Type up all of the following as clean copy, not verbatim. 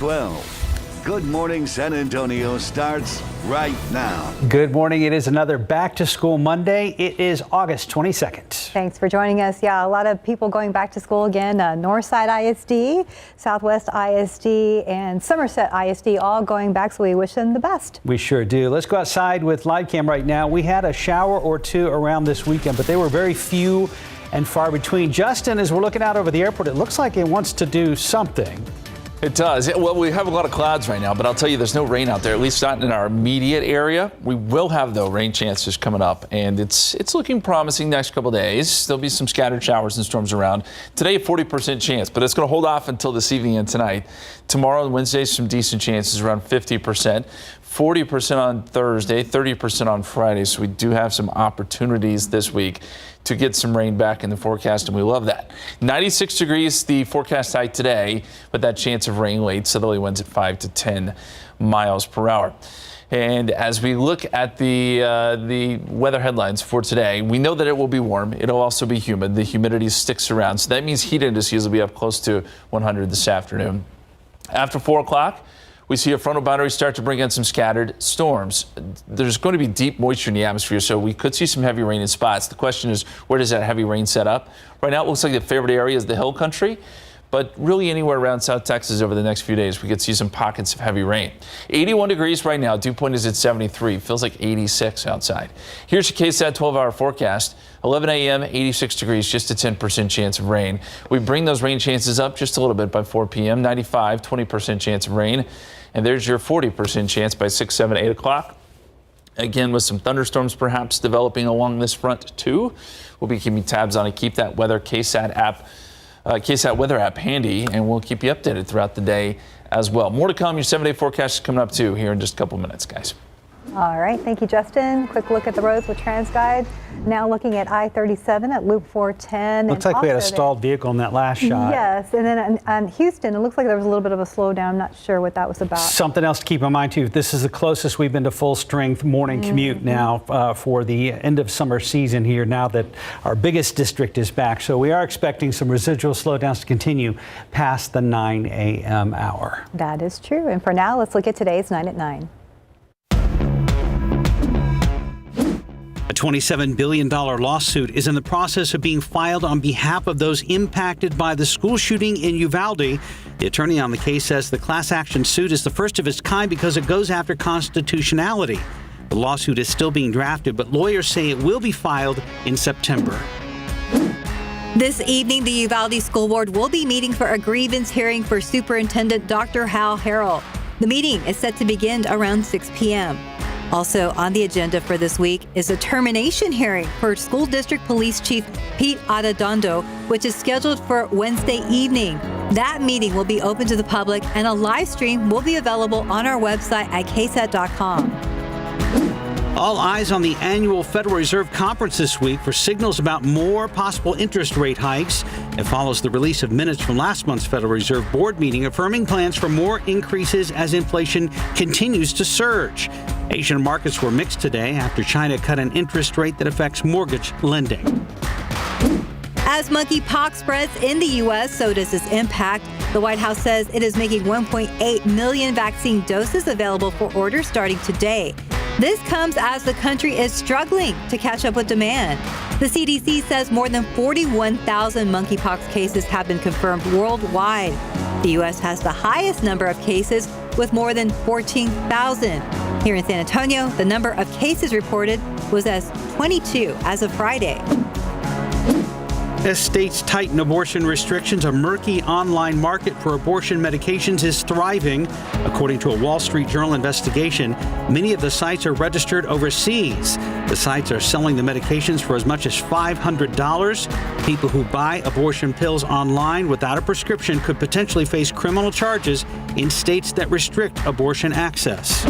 12. Good Morning San Antonio starts right now. Good morning. It is another Back to School Monday. It is August 22nd. Thanks for joining us. Yeah, a lot of people going back to school again. Northside ISD, Southwest ISD, and Somerset ISD all going back, so we wish them the best. We sure do. Let's go outside with live cam right now. We had a shower or two around this weekend, but they were very few and far between. Justin, as we're looking out over the airport, it looks like it wants to do something. It does. Well, we have a lot of clouds right now, but I'll tell you, there's no rain out there, at least not in our immediate area. We will have, though, rain chances coming up, and it's looking promising next couple days. There'll be some scattered showers and storms around. Today, a 40% chance, but it's going to hold off until this evening and tonight. Tomorrow and Wednesday, some decent chances, around 50%. 40% on Thursday, 30% on Friday. So we do have some opportunities this week to get some rain back in the forecast, and we love that. 96 degrees, the forecast high today, but that chance of rain late, southerly winds at 5 to 10 miles per hour. And as we look at the weather headlines for today, we know that it will be warm. It'll also be humid. The humidity sticks around, so that means heat indices will be up close to 100 this afternoon. After 4 o'clock, we see a frontal boundary start to bring in some scattered storms. There's going to be deep moisture in the atmosphere, so we could see some heavy rain in spots. The question is, where does that heavy rain set up? Right now, it looks like the favored area is the hill country, but really anywhere around South Texas over the next few days, we could see some pockets of heavy rain. 81 degrees right now. Dew point is at 73. Feels like 86 outside. Here's your KSAT 12-hour forecast. 11 a.m., 86 degrees, just a 10% chance of rain. We bring those rain chances up just a little bit by 4 p.m. 95, 20% chance of rain. And there's your 40% chance by 6, 7, 8 o'clock. Again, with some thunderstorms perhaps developing along this front too. We'll be keeping tabs on it. Keep that weather KSAT weather app handy, and we'll keep you updated throughout the day as well. More to come. Your 7-day forecast is coming up too here in just a couple minutes, guys. All right, thank you, Justin. Quick look at the roads with TransGuide. Now looking at I-37 at Loop 410. Looks like we had a stalled vehicle in that last shot. Yes, and then on Houston, it looks like there was a little bit of a slowdown. I'm not sure what that was about. Something else to keep in mind, too. This is the closest we've been to full-strength morning commute now for the end of summer season here, now that our biggest district is back. So we are expecting some residual slowdowns to continue past the 9 a.m. hour. That is true. And for now, let's look at today's 9 at 9. A $27 billion lawsuit is in the process of being filed on behalf of those impacted by the school shooting in Uvalde. The attorney on the case says the class action suit is the first of its kind because it goes after constitutionality. The lawsuit is still being drafted, but lawyers say it will be filed in September. This evening, the Uvalde School Board will be meeting for a grievance hearing for Superintendent Dr. Hal Harrell. The meeting is set to begin around 6 p.m. Also on the agenda for this week is a termination hearing for School District Police Chief Pete Arredondo, which is scheduled for Wednesday evening. That meeting will be open to the public, and a live stream will be available on our website at KSAT.com. All eyes on the annual Federal Reserve Conference this week for signals about more possible interest rate hikes. It follows the release of minutes from last month's Federal Reserve Board meeting affirming plans for more increases as inflation continues to surge. Asian markets were mixed today after China cut an interest rate that affects mortgage lending. As monkeypox spreads in the U.S., so does its impact. The White House says it is making 1.8 million vaccine doses available for order starting today. This comes as the country is struggling to catch up with demand. The CDC says more than 41,000 monkeypox cases have been confirmed worldwide. The U.S. has the highest number of cases with more than 14,000. Here in San Antonio, the number of cases reported was as 22 as of Friday. As states tighten abortion restrictions, a murky online market for abortion medications is thriving. According to a Wall Street Journal investigation, many of the sites are registered overseas. The sites are selling the medications for as much as $500. People who buy abortion pills online without a prescription could potentially face criminal charges in states that restrict abortion access.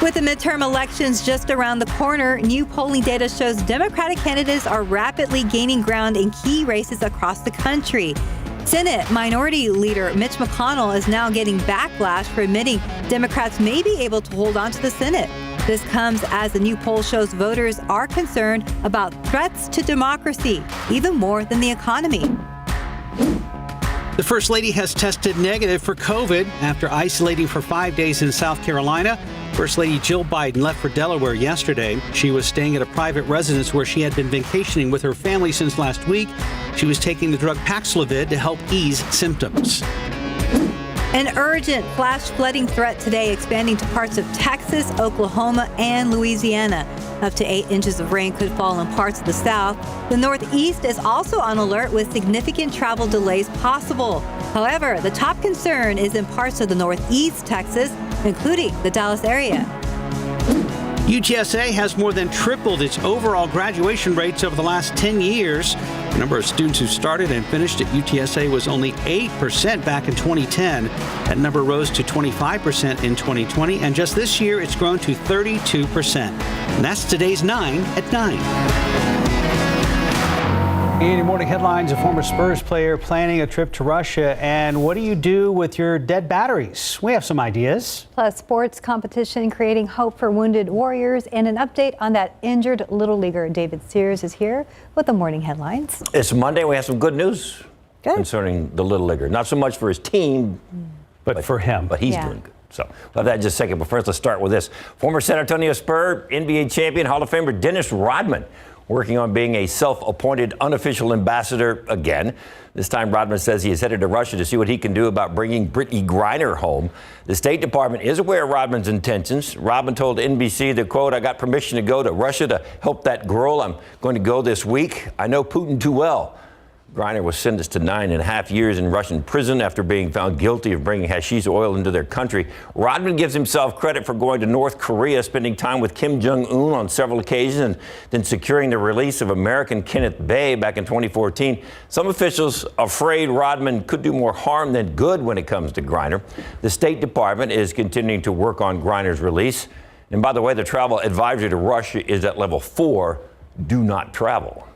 With the midterm elections just around the corner, new polling data shows Democratic candidates are rapidly gaining ground in key races across the country. Senate Minority Leader Mitch McConnell is now getting backlash for admitting Democrats may be able to hold on to the Senate. This comes as the new poll shows voters are concerned about threats to democracy, even more than the economy. The First Lady has tested negative for COVID after isolating for 5 days in South Carolina. First Lady Jill Biden left for Delaware yesterday. She was staying at a private residence where she had been vacationing with her family since last week. She was taking the drug Paxlovid to help ease symptoms. An urgent flash flooding threat today, expanding to parts of Texas, Oklahoma, and Louisiana. Up to 8 inches of rain could fall in parts of the South. The Northeast is also on alert with significant travel delays possible. However, the top concern is in parts of the Northeast Texas, including the Dallas area. UTSA has more than tripled its overall graduation rates over the last 10 years. The number of students who started and finished at UTSA was only 8% back in 2010. That number rose to 25% in 2020, and just this year it's grown to 32%. And that's today's 9 at 9. In your morning headlines, a former Spurs player planning a trip to Russia. And what do you do with your dead batteries? We have some ideas. Plus, sports competition creating hope for wounded warriors, and an update on that injured Little Leaguer. David Sears is here with the morning headlines. It's Monday. We have some good news concerning the Little Leaguer. Not so much for his team, but for him. But he's doing good. So we'll have that in just a second. But first, let's start with this. Former San Antonio Spur, NBA champion, Hall of Famer Dennis Rodman, working on being a self-appointed unofficial ambassador again. This time, Rodman says he is headed to Russia to see what he can do about bringing Brittany Griner home. The State Department is aware of Rodman's intentions. Rodman told NBC that, quote, "I got permission to go to Russia to help that girl. I'm going to go this week. I know Putin too well." Griner was sentenced to 9.5 years in Russian prison after being found guilty of bringing hashish oil into their country. Rodman gives himself credit for going to North Korea, spending time with Kim Jong-un on several occasions, and then securing the release of American Kenneth Bay back in 2014. Some officials afraid Rodman could do more harm than good when it comes to Griner. The State Department is continuing to work on Griner's release. And by the way, the travel advisory to Russia is at level 4, do not travel.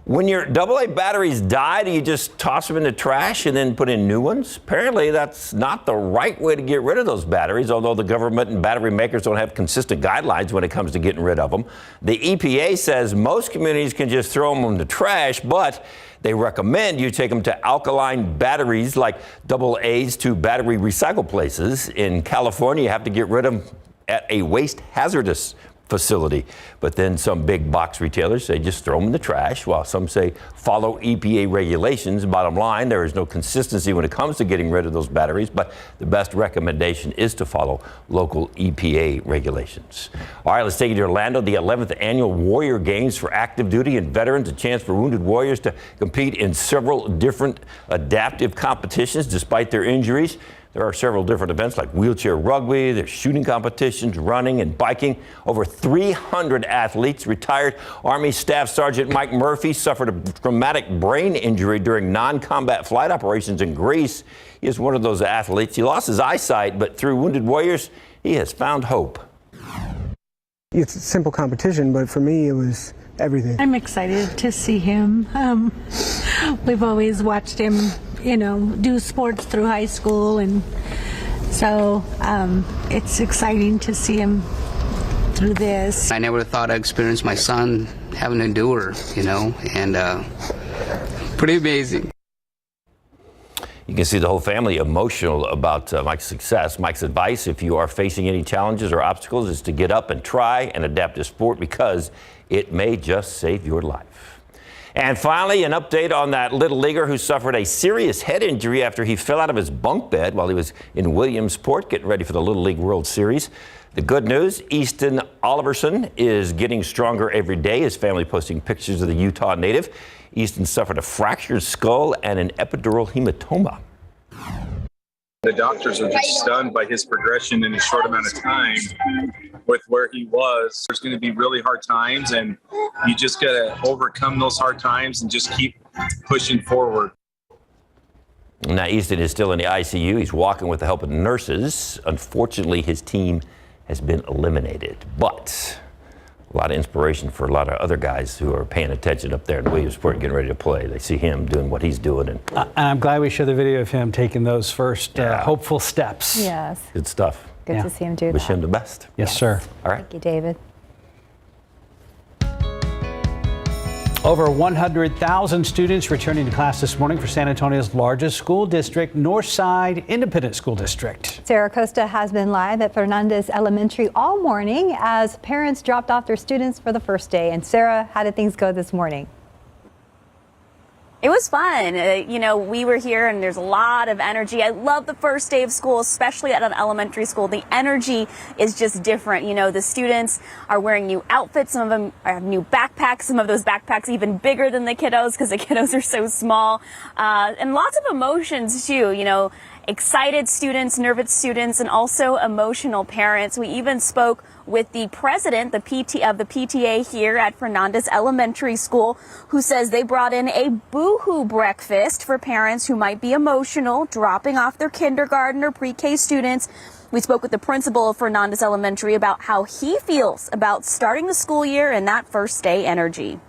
When your AA batteries die, do you just toss them in the trash and then put in new ones? Apparently, that's not the right way to get rid of those batteries, although the government and battery makers don't have consistent guidelines when it comes to getting rid of them. The EPA says most communities can just throw them in the trash, but they recommend you take them to alkaline batteries like AA's to battery recycle places. In California, you have to get rid of them at a waste hazardous facility. But then some big box retailers say just throw them in the trash, while some say follow EPA regulations. Bottom line, there is no consistency when it comes to getting rid of those batteries, but the best recommendation is to follow local EPA regulations. All right, let's take you to Orlando. The 11th annual Warrior Games for active duty and veterans, a chance for wounded warriors to compete in several different adaptive competitions despite their injuries. There are several different events like wheelchair rugby, there's shooting competitions, running and biking. Over 300 athletes. Retired Army Staff Sergeant Mike Murphy suffered a traumatic brain injury during non-combat flight operations in Greece. He is one of those athletes. He lost his eyesight, but through Wounded Warriors, he has found hope. It's a simple competition, but for me, it was everything. I'm excited to see him. We've always watched him, do sports through high school, and so it's exciting to see him through this. I never thought I'd experience my son having to do her, and pretty amazing. You can see the whole family emotional about Mike's success. Mike's advice, if you are facing any challenges or obstacles, is to get up and try and adapt to sport because it may just save your life. And finally, an update on that little leaguer who suffered a serious head injury after he fell out of his bunk bed while he was in Williamsport getting ready for the Little League World Series. The good news, Easton Oliverson is getting stronger every day. His family posting pictures of the Utah native. Easton suffered a fractured skull and an epidural hematoma. The doctors are just stunned by his progression in a short amount of time with where he was. There's going to be really hard times, and you just got to overcome those hard times and just keep pushing forward. Now, Easton is still in the ICU. He's walking with the help of nurses. Unfortunately, his team has been eliminated, but a lot of inspiration for a lot of other guys who are paying attention up there in Williamsport and getting ready to play. They see him doing what he's doing. And I'm glad we showed the video of him taking those first hopeful steps. Yes. Good stuff. Good to see him do that. Wish him the best. Yes, sir. All right. Thank you, David. Over 100,000 students returning to class this morning for San Antonio's largest school district, Northside Independent School District. Sarah Costa has been live at Fernandez Elementary all morning as parents dropped off their students for the first day. And Sarah, how did things go this morning? It was fun. We were here and there's a lot of energy. I love the first day of school, especially at an elementary school. The energy is just different. The students are wearing new outfits. Some of them have new backpacks. Some of those backpacks even bigger than the kiddos because the kiddos are so small. And lots of emotions too, excited students, nervous students, and also emotional parents. We even spoke with the president, of the PTA here at Fernandez Elementary School, who says they brought in a boohoo breakfast for parents who might be emotional, dropping off their kindergarten or pre-K students. We spoke with the principal of Fernandez Elementary about how he feels about starting the school year and that first day energy.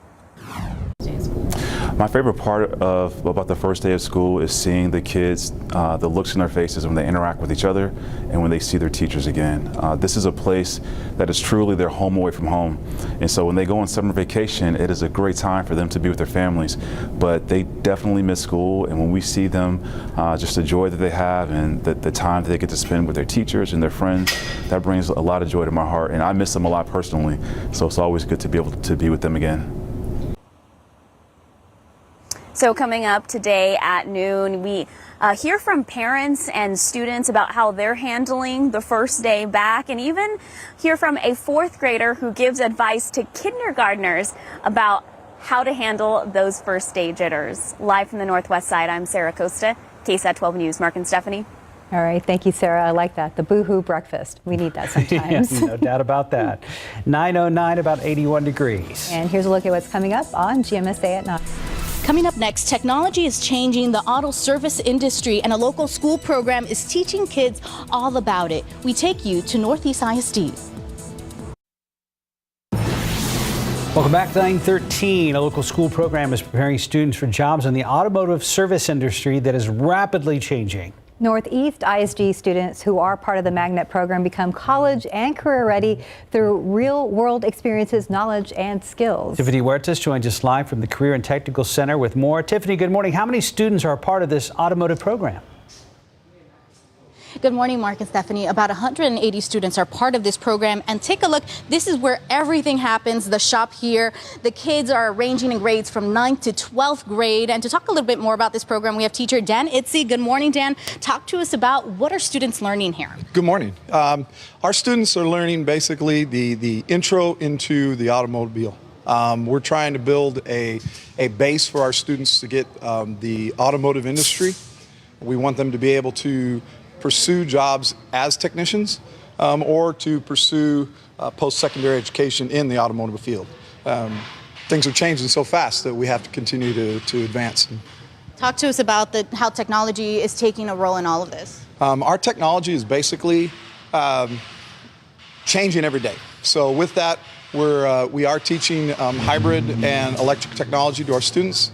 My favorite part about the first day of school is seeing the kids, the looks in their faces when they interact with each other and when they see their teachers again. This is a place that is truly their home away from home. And so when they go on summer vacation, it is a great time for them to be with their families. But they definitely miss school, and when we see them, just the joy that they have and the time that they get to spend with their teachers and their friends, that brings a lot of joy to my heart. And I miss them a lot personally. So it's always good to be able to be with them again. So coming up today at noon, we hear from parents and students about how they're handling the first day back, and even hear from a fourth grader who gives advice to kindergartners about how to handle those first day jitters. Live from the Northwest Side, I'm Sarah Costa, KSAT 12 News. Mark and Stephanie. All right. Thank you, Sarah. I like that. The boohoo breakfast. We need that sometimes. Yeah, no doubt about that. 9:09, about 81 degrees. And here's a look at what's coming up on GMSA at 9. Coming up next, technology is changing the auto service industry, and a local school program is teaching kids all about it. We take you to Northeast ISD. Welcome back to 9:13. A local school program is preparing students for jobs in the automotive service industry that is rapidly changing. Northeast ISD students who are part of the Magnet program become college and career ready through real world experiences, knowledge, and skills. Tiffany Huertas joins us live from the Career and Technical Center with more. Tiffany, good morning. How many students are a part of this automotive program? Good morning, Mark and Stephanie. About 180 students are part of this program. And take a look. This is where everything happens, the shop here. The kids are ranging in grades from 9th to 12th grade. And to talk a little bit more about this program, we have teacher Dan Itzy. Good morning, Dan. Talk to us about what are students learning here? Good morning. Our students are learning basically the intro into the automobile. We're trying to build a base for our students to get the automotive industry. We want them to be able to pursue jobs as technicians or to pursue post-secondary education in the automotive field. Things are changing so fast that we have to continue to advance. Talk to us about how technology is taking a role in all of this. Our technology is basically changing every day. So with that, we are teaching hybrid and electric technology to our students.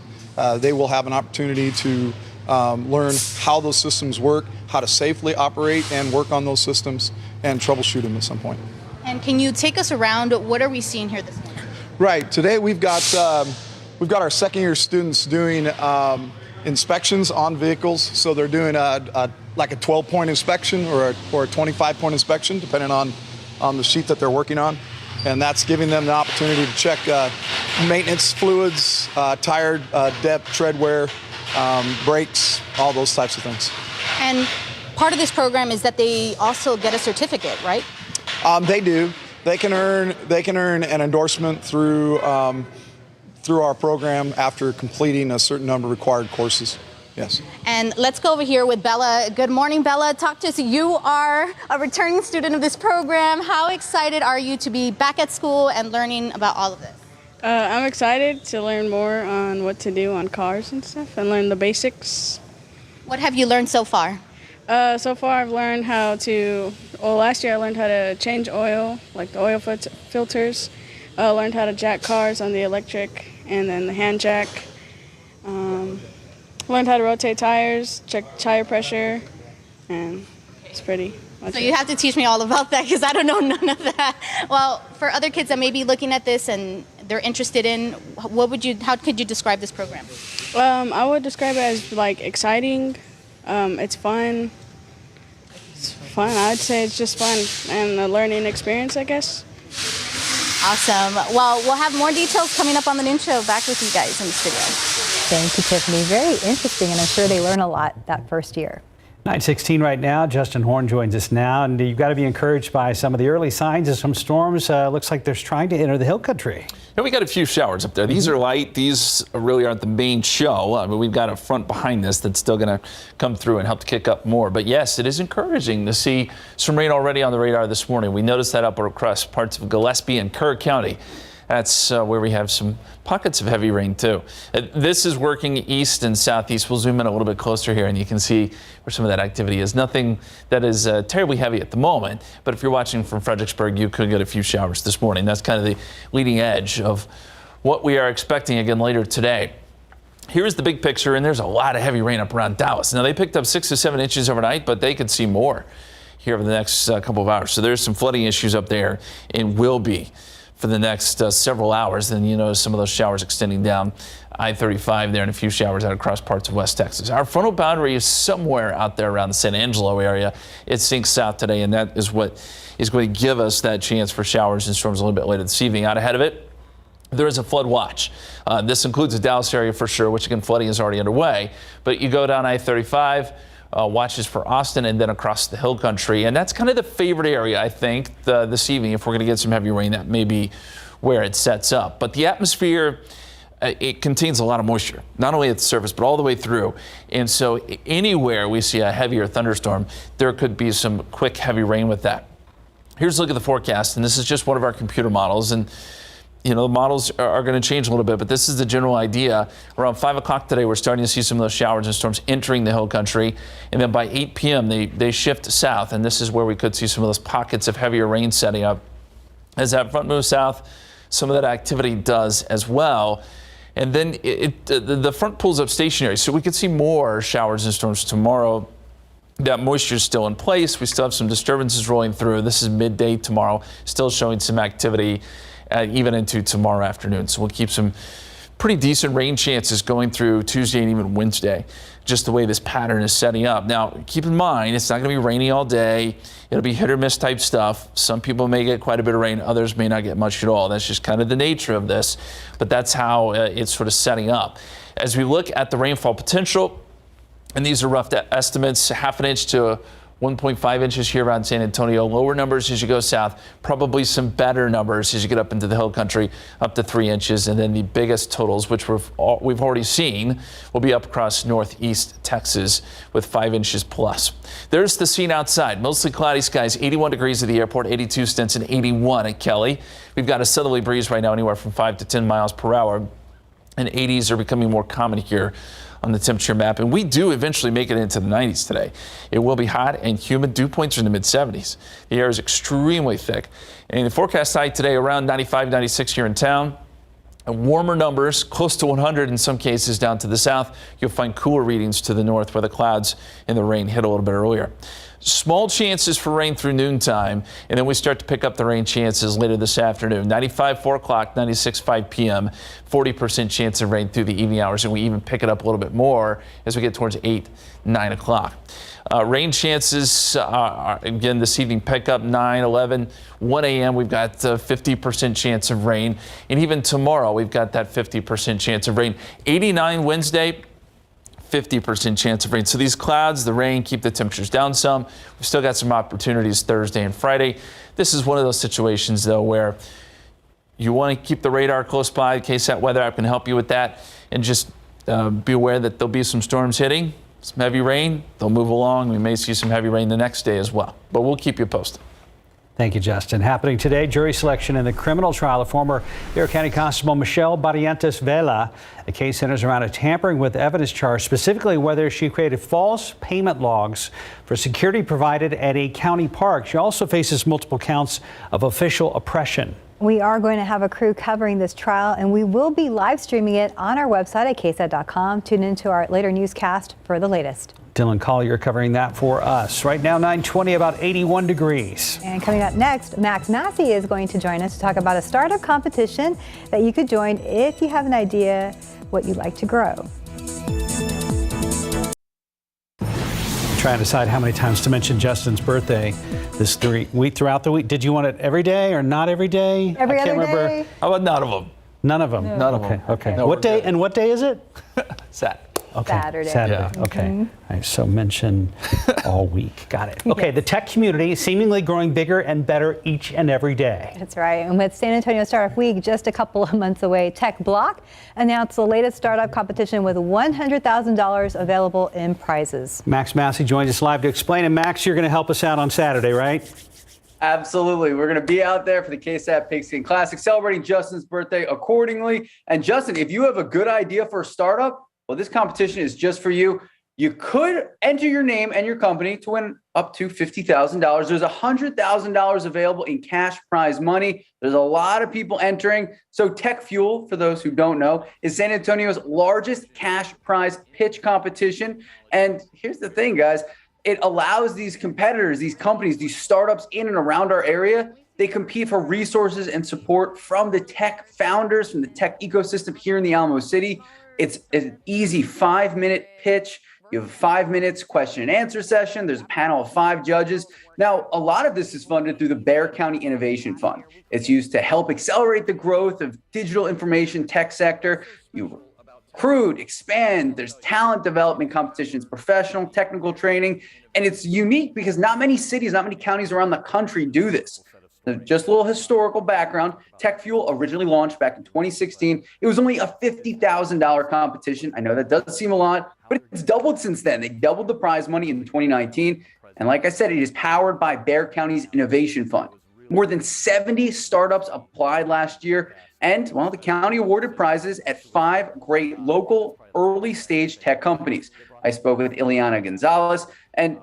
They will have an opportunity to learn how those systems work, how to safely operate and work on those systems, and troubleshoot them at some point. And can you take us around? What are we seeing here this morning? Right. Today we've got our second year students doing inspections on vehicles. So they're doing like a 12-point inspection or a 25-point inspection, depending on the sheet that they're working on. And that's giving them the opportunity to check maintenance fluids, tire depth, tread wear, brakes, all those types of things. And part of this program is that they also get a certificate, right? They do. They can earn an endorsement through our program after completing a certain number of required courses. Yes. And let's go over here with Bella. Good morning, Bella. Talk to us. You are a returning student of this program. How excited are you to be back at school and learning about all of this? I'm excited to learn more on what to do on cars and stuff and learn the basics. What have you learned so far? So far I've learned how to, last year I learned how to change oil, like the oil filters. Learned how to jack cars on the electric and then the hand jack. Learned how to rotate tires, check tire pressure, and it's pretty much So you have to teach me all about that because I don't know none of that. Well, for other kids that may be looking at this and they're interested in. How could you describe this program? I would describe it as like exciting. It's fun. I'd say it's just fun and a learning experience, I guess. Awesome. Well, we'll have more details coming up on the noon show. Back with you guys in the studio. Thank you, Tiffany. Very interesting, and I'm sure they learn a lot that first year. 9:16 right now. Justin Horn joins us now, and you've got to be encouraged by some of the early signs of some storms. Looks like they're trying to enter the hill country. And we got a few showers up there. These are light. These really aren't the main show. I mean, we've got a front behind this that's still going to come through and help to kick up more. But yes, it is encouraging to see some rain already on the radar this morning. We noticed that up across parts of Gillespie and Kerr County. That's where we have some pockets of heavy rain too. This is working east and southeast. We'll zoom in a little bit closer here and you can see where some of that activity is. Nothing that is terribly heavy at the moment, but if you're watching from Fredericksburg, you could get a few showers this morning. That's kind of the leading edge of what we are expecting again later today. Here's the big picture, and there's a lot of heavy rain up around Dallas. Now, they picked up 6 to 7 inches overnight, but they could see more here over the next couple of hours. So there's some flooding issues up there and will be for the next several hours. Then you notice some of those showers extending down I-35 there and a few showers out across parts of West Texas. Our frontal boundary is somewhere out there around the San Angelo area. It sinks south today, and that is what is going to give us that chance for showers and storms a little bit later this evening. Out ahead of it, there is a flood watch. This includes the Dallas area for sure, which again, flooding is already underway. But you go down I-35, watches for Austin and then across the hill country. And that's kind of the favorite area, I think, this evening. If we're going to get some heavy rain, that may be where it sets up. But the atmosphere, it contains a lot of moisture, not only at the surface, but all the way through. And so anywhere we see a heavier thunderstorm, there could be some quick, heavy rain with that. Here's a look at the forecast. And this is just one of our computer models. And you know, the models are going to change a little bit, but this is the general idea. Around 5 o'clock today, we're starting to see some of those showers and storms entering the hill country. And then by 8 p.m., they shift south, and this is where we could see some of those pockets of heavier rain setting up. As that front moves south, some of that activity does as well. And then the front pulls up stationary, so we could see more showers and storms tomorrow. That moisture is still in place. We still have some disturbances rolling through. This is midday tomorrow, still showing some activity even into tomorrow afternoon. So we'll keep some pretty decent rain chances going through Tuesday and even Wednesday, just the way this pattern is setting up. Now, keep in mind, it's not going to be rainy all day. It'll be hit or miss type stuff. Some people may get quite a bit of rain. Others may not get much at all. That's just kind of the nature of this, but that's how it's sort of setting up. As we look at the rainfall potential, and these are rough estimates, 1/2 inch to 1.5 inches here around San Antonio. Lower numbers as you go south, probably some better numbers as you get up into the hill country, up to 3 inches. And then the biggest totals, which we've already seen, will be up across northeast Texas with 5 inches plus. There's the scene outside. Mostly cloudy skies, 81 degrees at the airport, 82 Stinson, 81 at Kelly. We've got a southerly breeze right now, anywhere from 5 to 10 miles per hour. And 80s are becoming more common here on the temperature map, and we do eventually make it into the 90s today. It will be hot and humid. Dew points are in the mid-70s. The air is extremely thick. And the forecast high today around 95, 96 here in town. And warmer numbers, close to 100 in some cases down to the south. You'll find cooler readings to the north where the clouds and the rain hit a little bit earlier. Small chances for rain through noontime, and then we start to pick up the rain chances later this afternoon. 95, 4 o'clock, 96, 5 p.m., 40% chance of rain through the evening hours, and we even pick it up a little bit more as we get towards 8, 9 o'clock. Rain chances, again, this evening pick up 9, 11, 1 a.m. We've got 50% chance of rain, and even tomorrow we've got that 50% chance of rain. 89 Wednesday. 50% chance of rain. So these clouds, the rain, keep the temperatures down some. We've still got some opportunities Thursday and Friday. This is one of those situations, though, where you want to keep the radar close by. The KSAT weather app can help you with that. And just be aware that there'll be some storms hitting, some heavy rain. They'll move along. We may see some heavy rain the next day as well. But we'll keep you posted. Thank you, Justin. Happening today, jury selection in the criminal trial of former Bexar County Constable Michelle Barrientos Vela. The case centers around a tampering with evidence charge, specifically whether she created false payment logs for security provided at a county park. She also faces multiple counts of official oppression. We are going to have a crew covering this trial, and we will be live streaming it on our website at ksat.com. Tune into our later newscast for the latest. Dylan Collier covering that for us. Right now, 9:20, about 81 degrees. And coming up next, Max Massey is going to join us to talk about a startup competition that you could join if you have an idea what you'd like to grow. Trying to decide how many times to mention Justin's birthday this week throughout the week. Did you want it every day or not every day? Every I can't other remember. day? How about none of them? None of them. No. None of Okay. them. Okay. No, What we're day good. and what day is it? Sat. Okay. Saturday. Saturday. Okay. All right, so mention all week. Got it. Okay. The tech community seemingly growing bigger and better each and every day. That's right. And with San Antonio Startup Week just a couple of months away, Tech Block announced the latest startup competition with $100,000 available in prizes. Max Massey joins us live to explain. And Max, you're going to help us out on Saturday, right? Absolutely. We're going to be out there for the KSAT Pigskin Classic, celebrating Justin's birthday accordingly. And Justin, if you have a good idea for a startup, well, this competition is just for you. You could enter your name and your company to win up to $50,000. There's $100,000 available in cash prize money. There's a lot of people entering. So Tech Fuel, for those who don't know, is San Antonio's largest cash prize pitch competition. And here's the thing, guys. It allows these competitors, these companies, these startups in and around our area, they compete for resources and support from the tech founders, from the tech ecosystem here in the Alamo City. It's an easy 5-minute pitch. You have 5 minutes question and answer session. There's a panel of 5 judges. Now, a lot of this is funded through the Bexar County Innovation Fund. It's used to help accelerate the growth of digital information tech sector. You recruit, expand. There's talent development competitions, professional, technical training. And it's unique because not many cities, not many counties around the country do this. Just a little historical background. Tech Fuel originally launched back in 2016. It was only a $50,000 competition. I know that doesn't seem a lot, but it's doubled since then. They doubled the prize money in 2019. And like I said, it is powered by Bexar County's Innovation Fund. More than 70 startups applied last year. And, well, the county awarded prizes at 5 great local early stage tech companies. I spoke with Ileana Gonzalez, and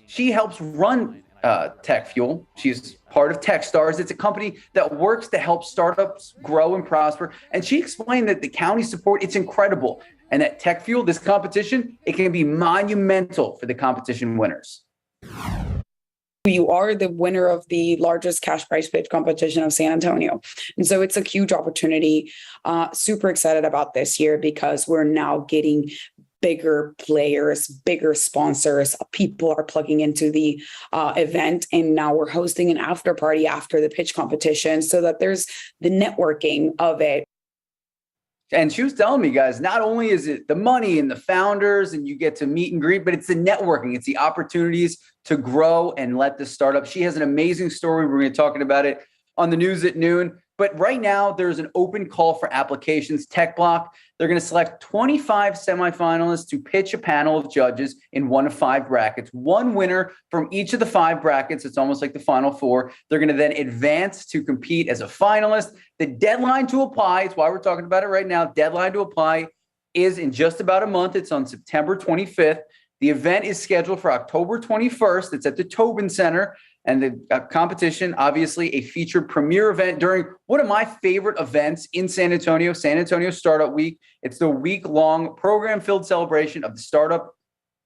she helps run Tech Fuel. She's part of Techstars. It's a company that works to help startups grow and prosper. And she explained that the county support, it's incredible. And that Tech Fuel, this competition, it can be monumental for the competition winners. You are the winner of the largest cash prize pitch competition of San Antonio. And so it's a huge opportunity. Super excited about this year because we're now getting bigger players, bigger sponsors. People are plugging into the event, and now we're hosting an after party after the pitch competition so that there's the networking of it. And she was telling me, guys, not only is it the money and the founders and you get to meet and greet, but it's the networking. It's the opportunities to grow and let this startup. She has an amazing story. We're going to be talking about it on the news at noon. But right now, there's an open call for applications. Tech Block, they're going to select 25 semifinalists to pitch a panel of judges in 1 of 5 brackets. One winner from each of the 5 brackets. It's almost like the Final Four. They're going to then advance to compete as a finalist. The deadline to apply, it's why we're talking about it right now, deadline to apply is in just about a month. It's on September 25th. The event is scheduled for October 21st. It's at the Tobin Center. And the competition, obviously a featured premier event during one of my favorite events in San Antonio Startup Week. It's the week-long program-filled celebration of the startup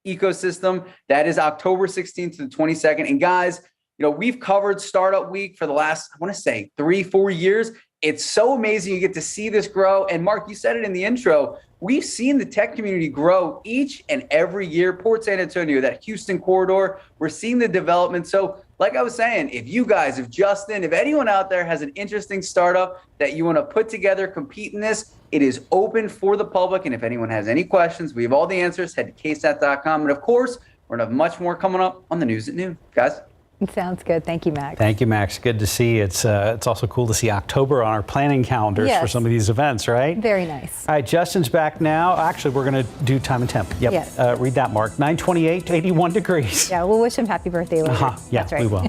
ecosystem. That is October 16th to the 22nd. And guys, you know, we've covered Startup Week for the last, I want to say 3-4 years. It's so amazing. You get to see this grow. And Mark, you said it in the intro. We've seen the tech community grow each and every year. Port San Antonio, that Houston corridor, we're seeing the development. So like I was saying, if you guys, if Justin, if anyone out there has an interesting startup that you want to put together, compete in this, it is open for the public. And if anyone has any questions, we have all the answers. Head to KSAT.com. And of course, we're going to have much more coming up on the news at noon. Guys. Sounds good. Thank you, Max. Thank you, Max. Good to see. It's also cool to see October on our planning calendars for some of these events, right? Very nice. All right, Justin's back now. Actually, we're going to do time and temp. Yep. Yes. Read that, Mark. 9:28 to 81 degrees. Yeah, we'll wish him happy birthday later. Yeah, That's right. we will.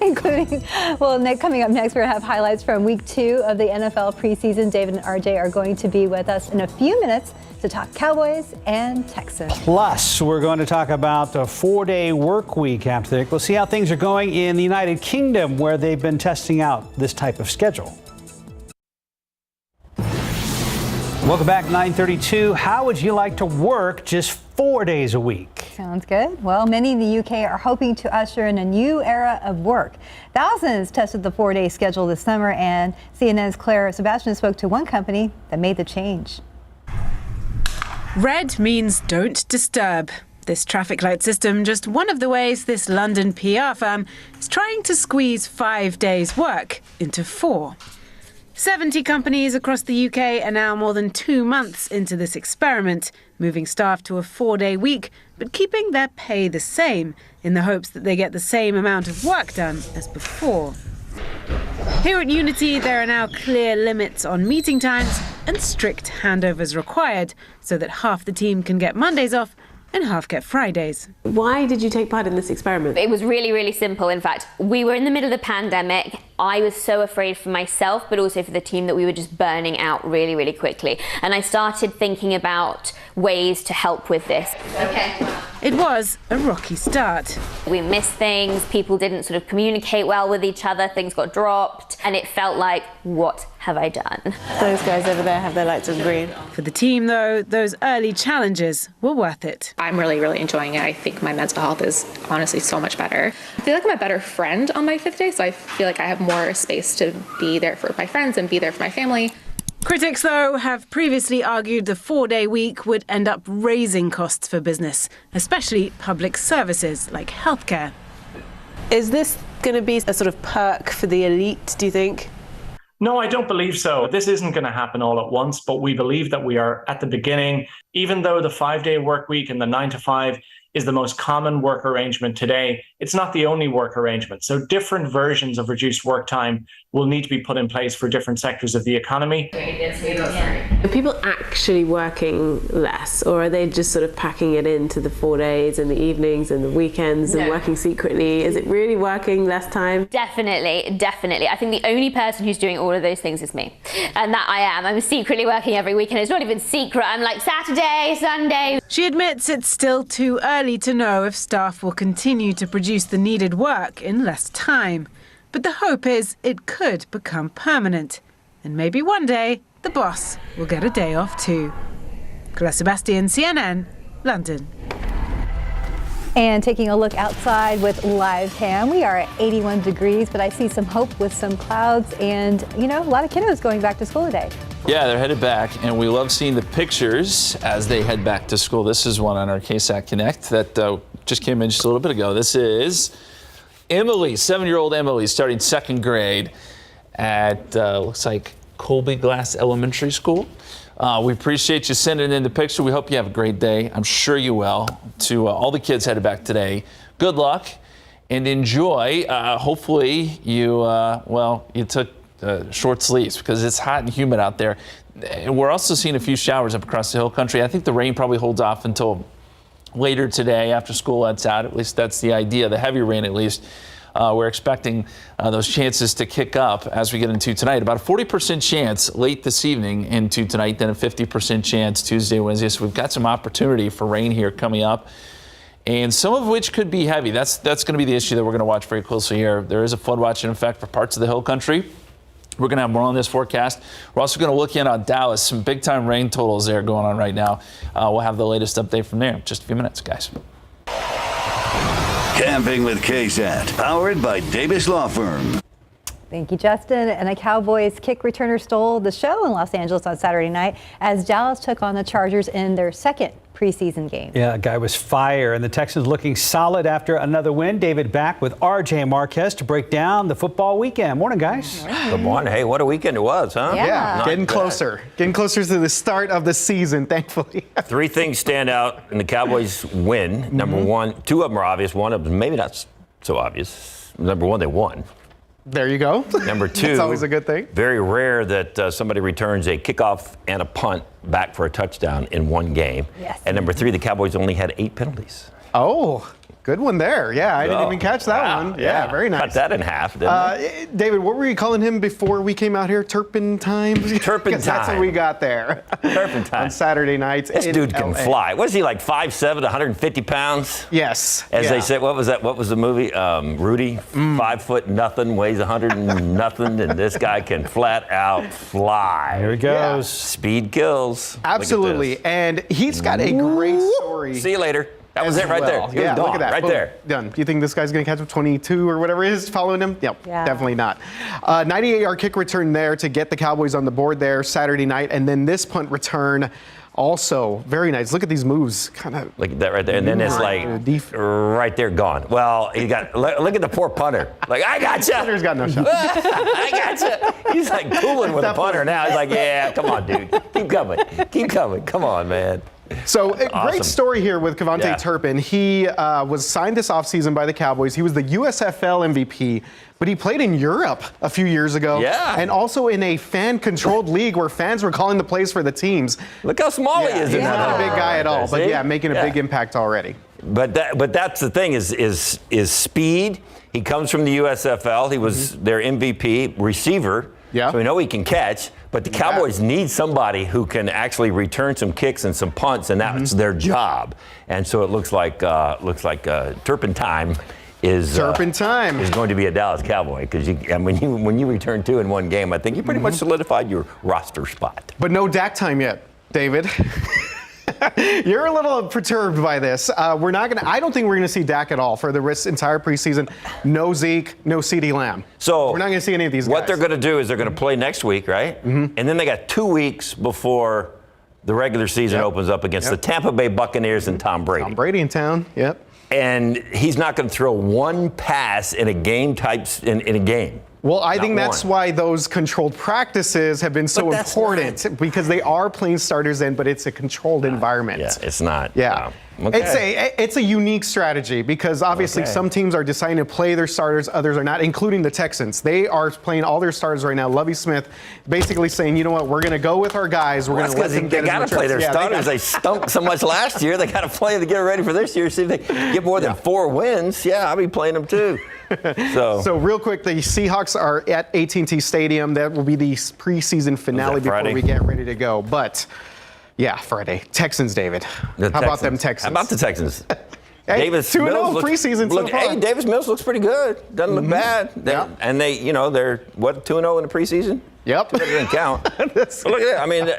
Including, well, coming up next, we're going to have highlights from week 2 of the NFL preseason. David and RJ are going to be with us in a few minutes to talk Cowboys and Texans. Plus, we're going to talk about the 4-day work week after that. We'll see how things are going in the United Kingdom, where they've been testing out this type of schedule. Welcome back, 9:32. How would you like to work just 4 days a week? Sounds good. Well, many in the UK are hoping to usher in a new era of work. Thousands tested the 4-day schedule this summer, and CNN's Claire Sebastian spoke to one company that made the change. Red means don't disturb. This traffic light system, just one of the ways this London PR firm is trying to squeeze 5 days' work into 4. 70 companies across the UK are now more than 2 months into this experiment, moving staff to a 4-day week, but keeping their pay the same, in the hopes that they get the same amount of work done as before. Here at Unity, there are now clear limits on meeting times and strict handovers required, so that half the team can get Mondays off and half get Fridays. Why did you take part in this experiment? It was really, really simple. In fact, we were in the middle of the pandemic. I was so afraid for myself, but also for the team, that we were just burning out really, really quickly. And I started thinking about ways to help with this. Okay. It was a rocky start. We missed things, people didn't sort of communicate well with each other, things got dropped, and it felt like, what have I done? Those guys over there have their lights on green. For the team, though, those early challenges were worth it. I'm really, really enjoying it. I think my mental health is honestly so much better. I feel like I'm a better friend on my 5th day, so I feel like I have more space to be there for my friends and be there for my family. Critics, though, have previously argued the 4-day week would end up raising costs for business, especially public services like healthcare. Is this going to be a sort of perk for the elite, do you think? No, I don't believe so. This isn't going to happen all at once, but we believe that we are at the beginning. Even though the 5-day work week and the 9 to 5 is the most common work arrangement today, it's not the only work arrangement. So different versions of reduced work time will need to be put in place for different sectors of the economy. Are people actually working less, or are they just sort of packing it into the 4 days and the evenings and the weekends and working secretly? Is it really working less time? Definitely, definitely. I think the only person who's doing all of those things is me. And that I am. I'm secretly working every weekend. It's not even secret. I'm like Saturday, Sunday. She admits it's still too early to know if staff will continue to produce the needed work in less time. But the hope is it could become permanent. And maybe one day the boss will get a day off too. Claire Sebastian, CNN, London. And taking a look outside with live cam, we are at 81 degrees, but I see some hope with some clouds and, a lot of kiddos going back to school today. Yeah, they're headed back, and we love seeing the pictures as they head back to school. This is one on our KSAT Connect that just came in just a little bit ago. This is Emily, 7-year-old Emily, starting 2nd grade at, looks like Colby Glass Elementary School. We appreciate you sending in the picture. We hope you have a great day. I'm sure you will. To all the kids headed back today, good luck and enjoy. Hopefully you took short sleeves because it's hot and humid out there. And we're also seeing a few showers up across the hill country. I think the rain probably holds off until later today after school lets out. At least that's the idea, the heavy rain at least. We're expecting those chances to kick up as we get into tonight. About a 40% chance late this evening into tonight, then a 50% chance Tuesday, Wednesday. So we've got some opportunity for rain here coming up, and some of which could be heavy. That's going to be the issue that we're going to watch very closely here. There is a flood watch in effect for parts of the hill country. We're going to have more on this forecast. We're also going to look in on Dallas. Some big-time rain totals there going on right now. We'll have the latest update from there in just a few minutes, guys. Camping with KSAT, powered by Davis Law Firm. Thank you, Justin. And a Cowboys kick returner stole the show in Los Angeles on Saturday night as Dallas took on the Chargers in their 2nd preseason game. Yeah, a guy was fire, and the Texans looking solid after another win. David back with RJ Marquez to break down the football weekend. Morning, guys. Good morning. Hey, what a weekend it was, huh? Yeah. Getting closer to the start of the season, thankfully. 3 things stand out in the Cowboys win. Number one, 2 of them are obvious. One of them maybe not so obvious. Number 1, they won. There you go. Number 2, it's always a good thing. Very rare that somebody returns a kickoff and a punt back for a touchdown in one game. Yes. And number 3, the Cowboys only had 8 penalties. Oh, Good one there. Yeah, I didn't even catch that one. Yeah, very nice. Cut that in half, didn't I? David, what were you calling him before we came out here? Turpentine? Turpentine. That's what we got there. Turpentine. On Saturday nights. This dude can LA. fly. Was he like 5'7", 150 pounds? Yes. As they said, what was that? What was the movie? Rudy, 5 foot nothing, weighs 100 and nothing, and this guy can flat out fly. Here he goes. Yeah. Speed kills. Absolutely. And he's got a great story. See you later. That was it right there. He was Yeah, gone, look at that. right Boom. there. Done. Do you think this guy's going to catch up 22 or whatever it is following him? Yep, Yeah. definitely not. 98-yard kick return there to get the Cowboys on the board there Saturday night. And then this punt return also very nice. Look at these moves. Kind of Look at that right there. And then it's like right there gone. Well, he got, look at the poor punter. Like, I got you. Punter's got no shot. I got you. He's like cooling with a punter now. He's like, yeah, come on, dude. Keep coming. Keep coming. Come on, man. So, a Awesome. great story here with Kevontae Turpin. He was signed this offseason by the Cowboys. He was the USFL MVP, but he played in Europe a few years ago. Yeah. And also in a fan-controlled league where fans were calling the plays for the teams. Look how small he is. He's not a big guy at all, but See? making a big impact already. But that's the thing is speed. He comes from the USFL. He was their MVP receiver. Yeah. So we know he can catch. But the Cowboys need somebody who can actually return some kicks and some punts, and that's their job. And so it looks like Turpentine is going to be a Dallas Cowboy because when you return 2 in one game, I think you pretty much solidified your roster spot. But no Dak time yet, David. You're a little perturbed by this. I don't think we're going to see Dak at all for the entire preseason. No Zeke, no CeeDee Lamb. So we're not going to see any of these guys. What they're going to do is they're going to play next week, right? And then they got 2 weeks before the regular season opens up against the Tampa Bay Buccaneers and Tom Brady. Tom Brady in town, yep. And he's not going to throw one pass in a game in a game. Well, I think that's why those controlled practices have been so important because they are playing starters in, but it's a controlled environment. Yeah, it's not. Yeah. Okay. It's a unique strategy because obviously some teams are deciding to play their starters, others are not, including the Texans. They are playing all their starters right now. Lovie Smith basically saying, you know what, we're going to go with our guys. We're going to let them get They got to play their starters. They stunk so much last year. They got to play to get ready for this year. See if they get more than 4 wins. Yeah, I'll be playing them too. So real quick, the Seahawks are at AT&T Stadium. That will be the preseason finale before we get ready to go. But yeah, Friday. Texans, David. How about them Texans? How about the Texans? Hey, Davis 2-0 preseason so far. Hey, Davis Mills looks pretty good. Doesn't look bad. And they're what, 2-0 in the preseason? Yep. That doesn't count. But look at that. I mean,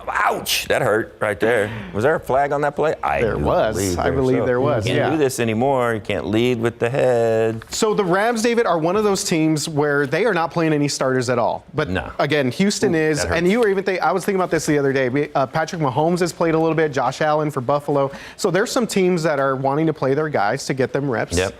ouch, that hurt right there. Was there a flag on that play? I believe there was. You can't do this anymore. You can't lead with the head. So the Rams, David, are one of those teams where they are not playing any starters at all. But again, Houston is, and you were even I was thinking about this the other day. Patrick Mahomes has played a little bit. Josh Allen for Buffalo. So there's some teams that are wanting to play their guys to get them reps. Yep.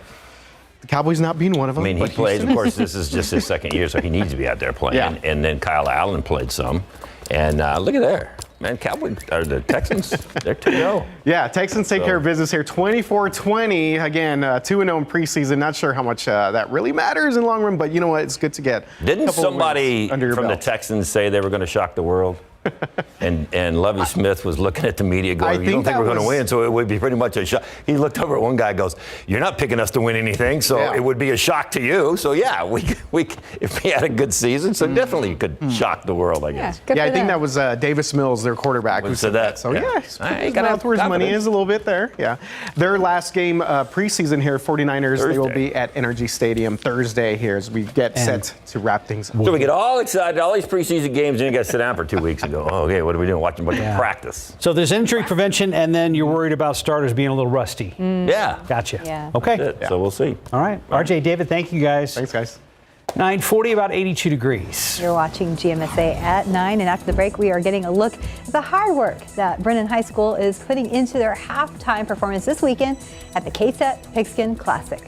The Cowboys not being one of them. I mean, he plays. Of course, this is just his second year, so he needs to be out there playing. Yeah. And then Kyle Allen played some. And look at there. Man, the Texans, they're 2-0. Yeah, Texans take care of business here. 24-20. Again, 2-0 in preseason. Not sure how much that really matters in the long run, but you know what? It's good to get. Didn't somebody from the Texans say they were going to shock the world? and Lovie Smith was looking at the media going, you don't think we're going to win, so it would be pretty much a shock. He looked over at one guy and goes, you're not picking us to win anything, so it would be a shock to you. So, yeah, we if we had a good season, so definitely you could shock the world, I guess. Yeah, I think that was Davis Mills, their quarterback, who said that. So, he got out where his money is a little bit there. Yeah. Their last game preseason here, 49ers, they will be at NRG Stadium Thursday here as we get set to wrap things up. So we get all excited, all these preseason games, and you got to sit down for 2 weeks and go, oh, okay, what are we doing? Watching practice. So there's injury prevention, and then you're worried about starters being a little rusty. Yeah. Gotcha. Yeah. Okay. So we'll see. All right. RJ, David, thank you guys. Thanks, guys. 9:40, about 82 degrees. You're watching GMSA at 9, and after the break, we are getting a look at the hard work that Brennan High School is putting into their halftime performance this weekend at the KSAT Pigskin Classic.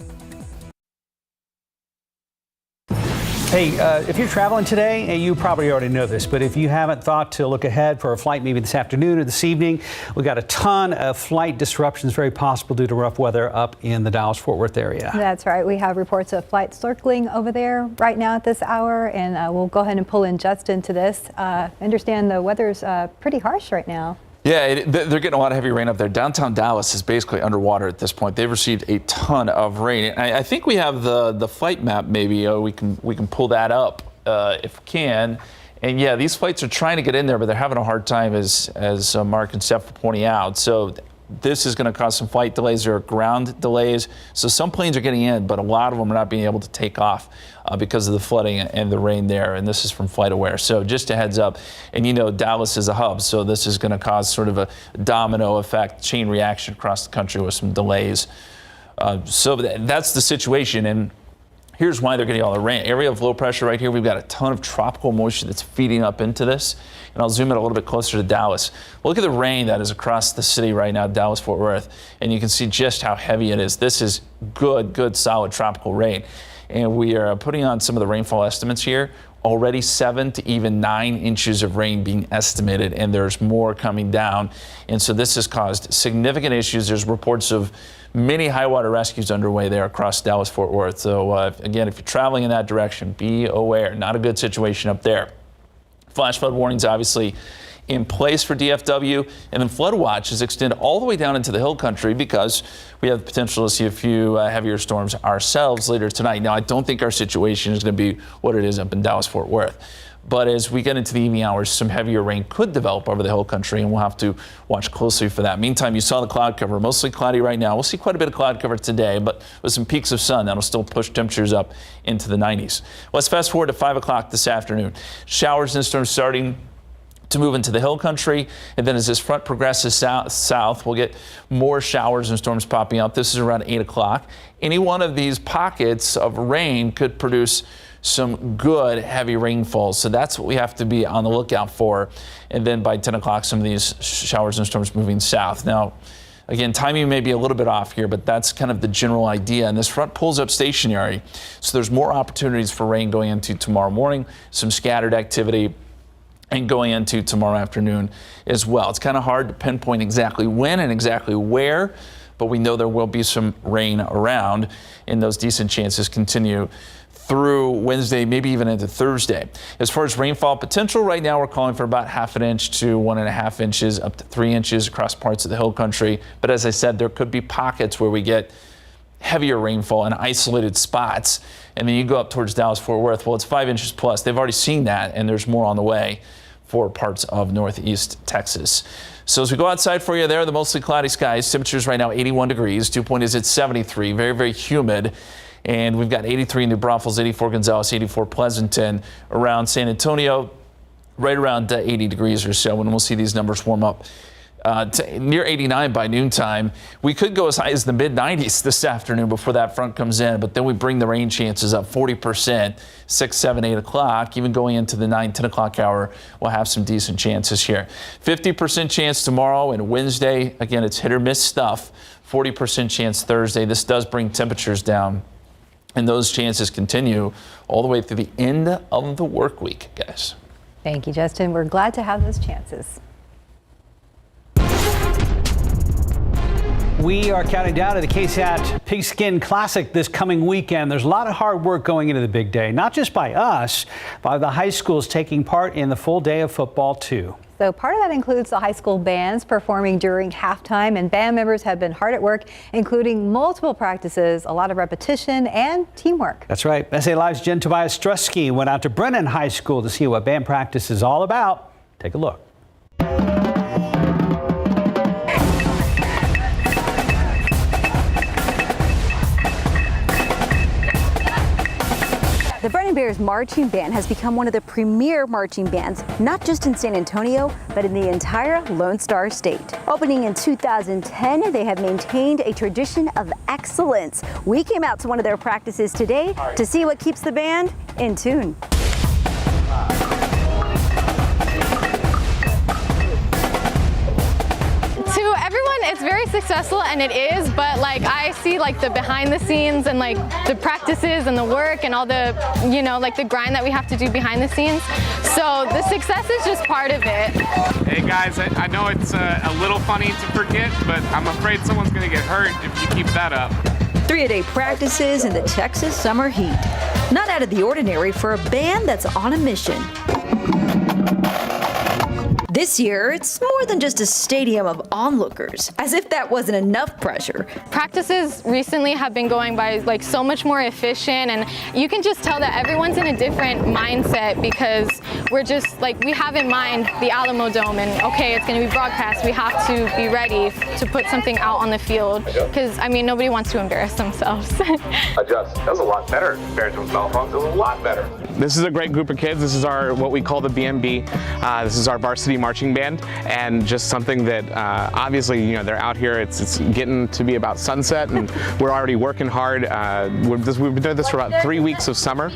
Hey, if you're traveling today, you probably already know this, but if you haven't thought to look ahead for a flight maybe this afternoon or this evening, we got a ton of flight disruptions, very possible due to rough weather up in the Dallas-Fort Worth area. That's right. We have reports of flights circling over there right now at this hour, and we'll go ahead and pull in Justin to this. I understand the weather's pretty harsh right now. Yeah, they're getting a lot of heavy rain up there. Downtown Dallas is basically underwater at this point. They've received a ton of rain. I think we have the flight map. Maybe we can pull that up if we can. And yeah, these flights are trying to get in there, but they're having a hard time, as Mark and Steph are pointing out. So this is going to cause some flight delays. There are ground delays. So some planes are getting in, but a lot of them are not being able to take off because of the flooding and the rain there. And this is from FlightAware. So just a heads up. And you know, Dallas is a hub, so this is going to cause sort of a domino effect, chain reaction across the country with some delays. So that's the situation. And here's why they're getting all the rain. Area of low pressure right here. We've got a ton of tropical moisture that's feeding up into this. And I'll zoom in a little bit closer to Dallas. Look at the rain that is across the city right now, Dallas, Fort Worth. And you can see just how heavy it is. This is good, solid tropical rain. And we are putting on some of the rainfall estimates here. Already 7 to even 9 inches of rain being estimated, and there's more coming down. And so this has caused significant issues. There's reports of many high water rescues underway there across Dallas, Fort Worth. So again, if you're traveling in that direction, be aware. Not a good situation up there. Flash flood warnings obviously in place for DFW, and then flood watches extend all the way down into the hill country because we have the potential to see a few heavier storms ourselves later tonight. Now, I don't think our situation is going to be what it is up in Dallas, Fort Worth. But as we get into the evening hours, some heavier rain could develop over the hill country, and we'll have to watch closely for that. Meantime, you saw the cloud cover, mostly cloudy right now. We'll see quite a bit of cloud cover today, but with some peaks of sun, that'll still push temperatures up into the 90s. Let's fast forward to 5 o'clock this afternoon. Showers and storms starting to move into the hill country, and then as this front progresses south, we'll get more showers and storms popping up. This is around 8 o'clock. Any one of these pockets of rain could produce some good heavy rainfalls. So that's what we have to be on the lookout for. And then by 10 o'clock, some of these showers and storms moving south. Now, again, timing may be a little bit off here, but that's kind of the general idea. And this front pulls up stationary. So there's more opportunities for rain going into tomorrow morning, some scattered activity, and going into tomorrow afternoon as well. It's kind of hard to pinpoint exactly when and exactly where, but we know there will be some rain around, and those decent chances continue through Wednesday, maybe even into Thursday. As far as rainfall potential, right now we're calling for about 1/2 inch to 1.5 inches, up to 3 inches across parts of the hill country. But as I said, there could be pockets where we get heavier rainfall in isolated spots. And then you go up towards Dallas, Fort Worth. Well, it's 5 inches plus. They've already seen that, and there's more on the way for parts of northeast Texas. So as we go outside for you there, the mostly cloudy skies, temperatures right now 81 degrees. Dew point is at 73, very humid. And we've got 83 in New Braunfels, 84 Gonzales, 84 Pleasanton, around San Antonio, right around 80 degrees or so. And we'll see these numbers warm up to near 89 by noontime. We could go as high as the mid-90s this afternoon before that front comes in, but then we bring the rain chances up 40%, 6, 7, 8 o'clock, even going into the 9, 10 o'clock hour, we'll have some decent chances here. 50% chance tomorrow and Wednesday. Again, it's hit or miss stuff. 40% chance Thursday. This does bring temperatures down, and those chances continue all the way through the end of the work week, guys. Thank you, Justin. We're glad to have those chances. We are counting down to the KSAT Pigskin Classic this coming weekend. There's a lot of hard work going into the big day, not just by us, by the high schools taking part in the full day of football, too. So part of that includes the high school bands performing during halftime, and band members have been hard at work, including multiple practices, a lot of repetition, and teamwork. That's right. SA Live's Jen Tobias Strusky went out to Brennan High School to see what band practice is all about. Take a look. The Brennan Bears Marching Band has become one of the premier marching bands, not just in San Antonio, but in the entire Lone Star State. Opening in 2010, they have maintained a tradition of excellence. We came out to one of their practices today to see what keeps the band in tune. To everyone, it's very successful, and it is, but like I see like the behind the scenes and like the practices and the work and all the, you know, like the grind that we have to do behind the scenes. So the success is just part of it. Hey guys, I know it's a little funny to forget, but I'm afraid someone's gonna get hurt if you keep that up. 3-a-day practices in the Texas summer heat. Not out of the ordinary for a band that's on a mission. This year, it's more than just a stadium of onlookers, as if that wasn't enough pressure. Practices recently have been going by like so much more efficient, and you can just tell that everyone's in a different mindset because we're just like, we have in mind the Alamo Dome and okay, it's going to be broadcast. We have to be ready to put something out on the field because I mean, nobody wants to embarrass themselves. Adjust. That was a lot better compared to Belfont. It was a lot better. This is a great group of kids. This is our what we call the BMB. This is our varsity marching band, and just something that obviously, you know, they're out here. It's getting to be about sunset, and we're already working hard. We've been doing this for about 3 weeks of summer.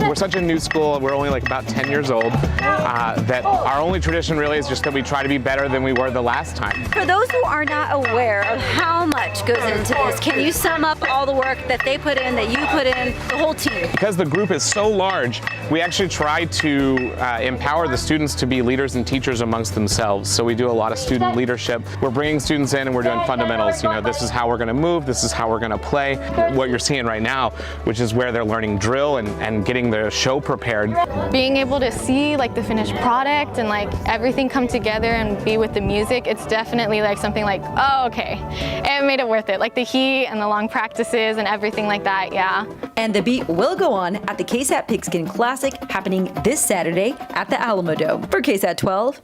We're such a new school, we're only like about 10 years old, that our only tradition really is just that we try to be better than we were the last time. For those who are not aware of how much goes into this, can you sum up all the work that they put in, that you put in, the whole team? Because the group is so large, we actually try to empower the students to be leaders and teachers amongst themselves. So we do a lot of student leadership. We're bringing students in and we're doing fundamentals. You know, this is how we're going to move, this is how we're going to play. What you're seeing right now, which is where they're learning drill and getting the show prepared. Being able to see like the finished product and like everything come together and be with the music, it's definitely like something like, oh, okay, it made it worth it. Like the heat and the long practices and everything like that, yeah. And the beat will go on at the KSAT Pigskin Classic happening this Saturday at the Alamo Dome. For KSAT 12,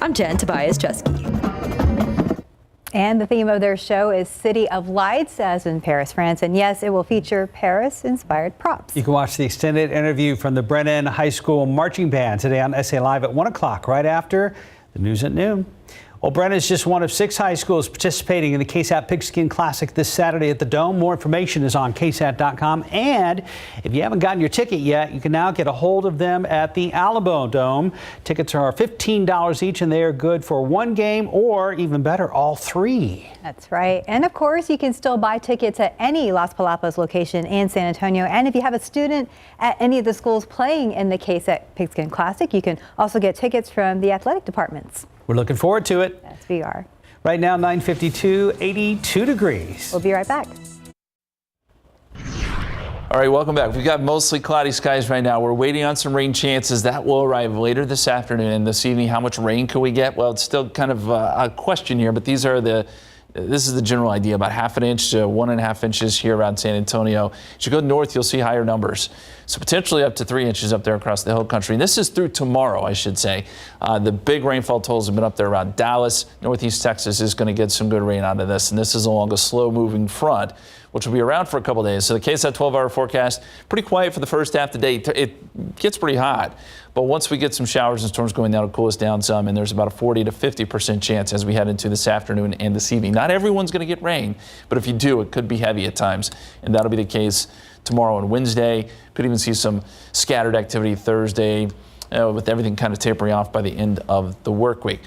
I'm Jen Tobias-Chesky. And the theme of their show is City of Lights, as in Paris, France. And yes, it will feature Paris-inspired props. You can watch the extended interview from the Brennan High School Marching Band today on SA Live at 1 o'clock, right after the news at noon. Well, Brennan is just one of 6 high schools participating in the KSAT Pigskin Classic this Saturday at the Dome. More information is on KSAT.com. And if you haven't gotten your ticket yet, you can now get a hold of them at the Alamo Dome. Tickets are $15 each, and they are good for 1 game or, even better, all 3. That's right. And of course, you can still buy tickets at any Las Palapas location in San Antonio. And if you have a student at any of the schools playing in the KSAT Pigskin Classic, you can also get tickets from the athletic departments. We're looking forward to it. Yes, we are. Right now, 9:52, 82 degrees. We'll be right back. All right, welcome back. We've got mostly cloudy skies right now. We're waiting on some rain chances. That will arrive later this afternoon and this evening. How much rain can we get? Well, it's still kind of a question here, but this is the general idea, about 1/2 inch to 1.5 inches here around San Antonio. As you go north, you'll see higher numbers. So potentially up to 3 inches up there across the hill country. And this is through tomorrow, I should say. The big rainfall totals have been up there around Dallas. Northeast Texas is going to get some good rain out of this. And this is along a slow moving front, which will be around for a couple days. So the KSAT 12-hour forecast, pretty quiet for the first half of the day. It gets pretty hot. But once we get some showers and storms going down, it'll cool us down some. And there's about a 40 to 50% chance as we head into this afternoon and this evening. Not everyone's going to get rain, but if you do, it could be heavy at times. And that'll be the case tomorrow and Wednesday. Could even see some scattered activity Thursday, with everything kind of tapering off by the end of the work week.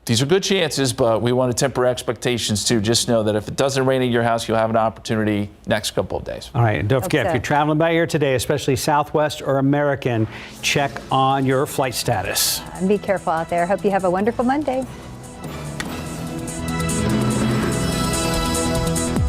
These are good chances, but we want to temper expectations too. Just know that if it doesn't rain at your house, you'll have an opportunity next couple of days. All right, and don't forget, if you're traveling by air today, especially Southwest or American, check on your flight status. And be careful out there. Hope you have a wonderful Monday.